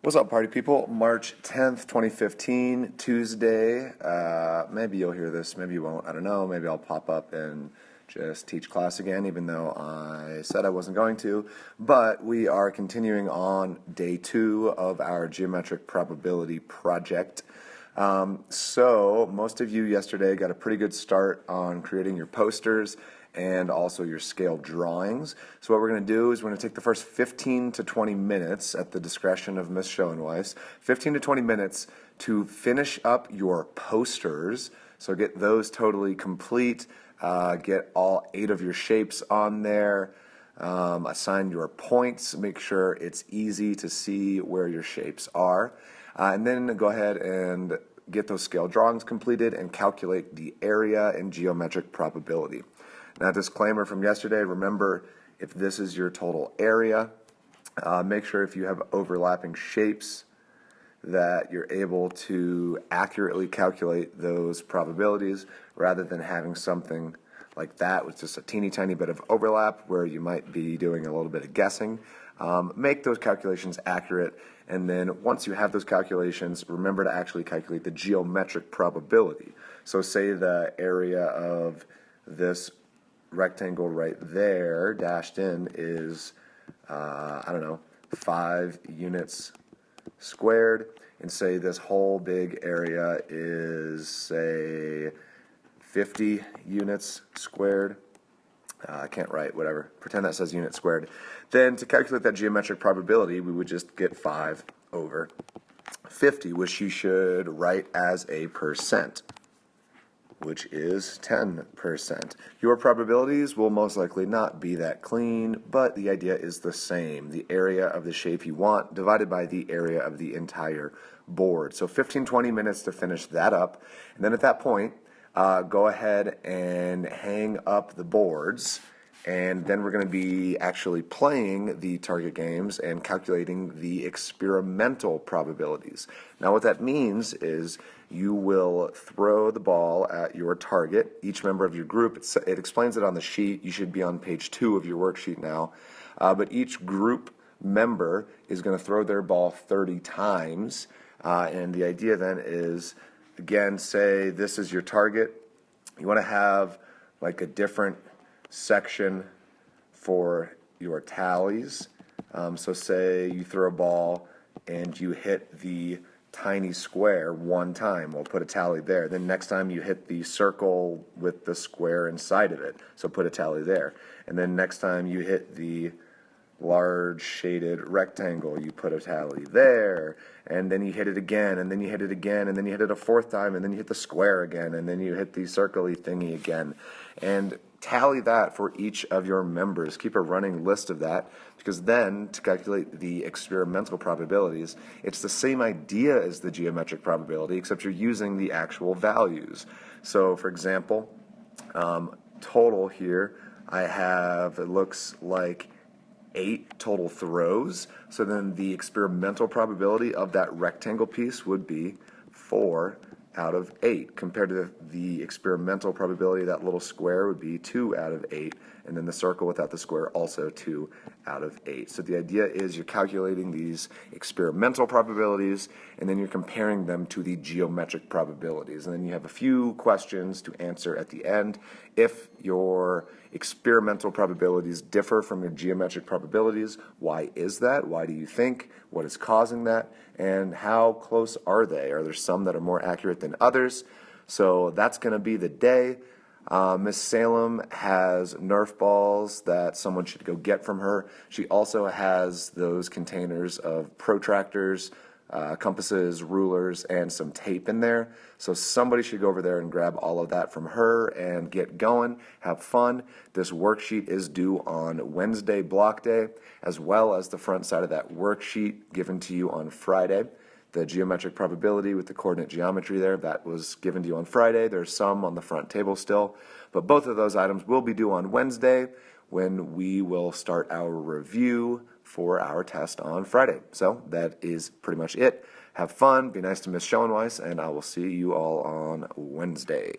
What's up, party people? March 10th, 2015, Tuesday. Maybe you'll hear this, maybe you won't. I don't know. Maybe I'll pop up and just teach class again, even though I said I wasn't going to. But we are continuing on day 2 of our geometric probability project. So most of you yesterday got a pretty good start on creating your posters and also your scale drawings. So what we're going to do is we're going to take the first 15 to 20 minutes at the discretion of Ms. Schoenweiss, 15 to 20 minutes to finish up your posters. So get those totally complete, get all 8 of your shapes on there, assign your points, make sure it's easy to see where your shapes are, and then go ahead and get those scale drawings completed and calculate the area and geometric probability. Now, disclaimer from yesterday, remember, if this is your total area, make sure if you have overlapping shapes that you're able to accurately calculate those probabilities rather than having something like that with just a teeny tiny bit of overlap where you might be doing a little bit of guessing. Make those calculations accurate, and then once you have those calculations, remember to actually calculate the geometric probability. So say the area of this rectangle right there dashed in is I don't know, 5 units squared, and say this whole big area is, say, 50 units squared. I can't write, whatever, pretend that says unit squared. Then to calculate that geometric probability, we would just get 5 over 50, which you should write as a percent, which is 10%. Your probabilities will most likely not be that clean, but the idea is the same. The area of the shape you want divided by the area of the entire board. So 15-20 minutes to finish that up, and then at that point, go ahead and hang up the boards, and then we're going to be actually playing the target games and calculating the experimental probabilities. Now what that means is you will throw the ball at your target, each member of your group. It explains it on the sheet. You should be on page 2 of your worksheet now. But each group member is going to throw their ball 30 times. And the idea then is, again, say this is your target. You want to have like a different section for your tallies. So say you throw a ball and you hit the tiny square one time, we'll put a tally there. Then next time you hit the circle with the square inside of it, so put a tally there. And then next time you hit the large shaded rectangle, you put a tally there. And then you hit it again, and then you hit it again, and then you hit it a 4th time, and then you hit the square again, and then you hit the circle-y thingy again. And tally that for each of your members. Keep a running list of that, because then to calculate the experimental probabilities, it's the same idea as the geometric probability, except you're using the actual values. So for example, total here, I have, it looks like 8 total throws. So then the experimental probability of that rectangle piece would be 4 out of 8, compared to the experimental probability of that little square would be 2 out of 8, and then the circle without the square also 2 out of 8. So the idea is you're calculating these experimental probabilities, and then you're comparing them to the geometric probabilities, and then you have a few questions to answer at the end. If your experimental probabilities differ from your geometric probabilities, why is that? Why do you think? What is causing that? And how close are they? Are there some that are more accurate than others? So that's going to be the day. Miss Salem has Nerf balls that someone should go get from her. She also has those containers of protractors, compasses, rulers, and some tape in there. So somebody should go over there and grab all of that from her and get going. Have fun. This worksheet is due on Wednesday, block day, as well as the front side of that worksheet given to you on Friday. The geometric probability with the coordinate geometry there, that was given to you on Friday. There's some on the front table still, but both of those items will be due on Wednesday, when we will start our review for our test on Friday. So that is pretty much it. Have fun, be nice to Ms. Schoenweiss, and I will see you all on Wednesday.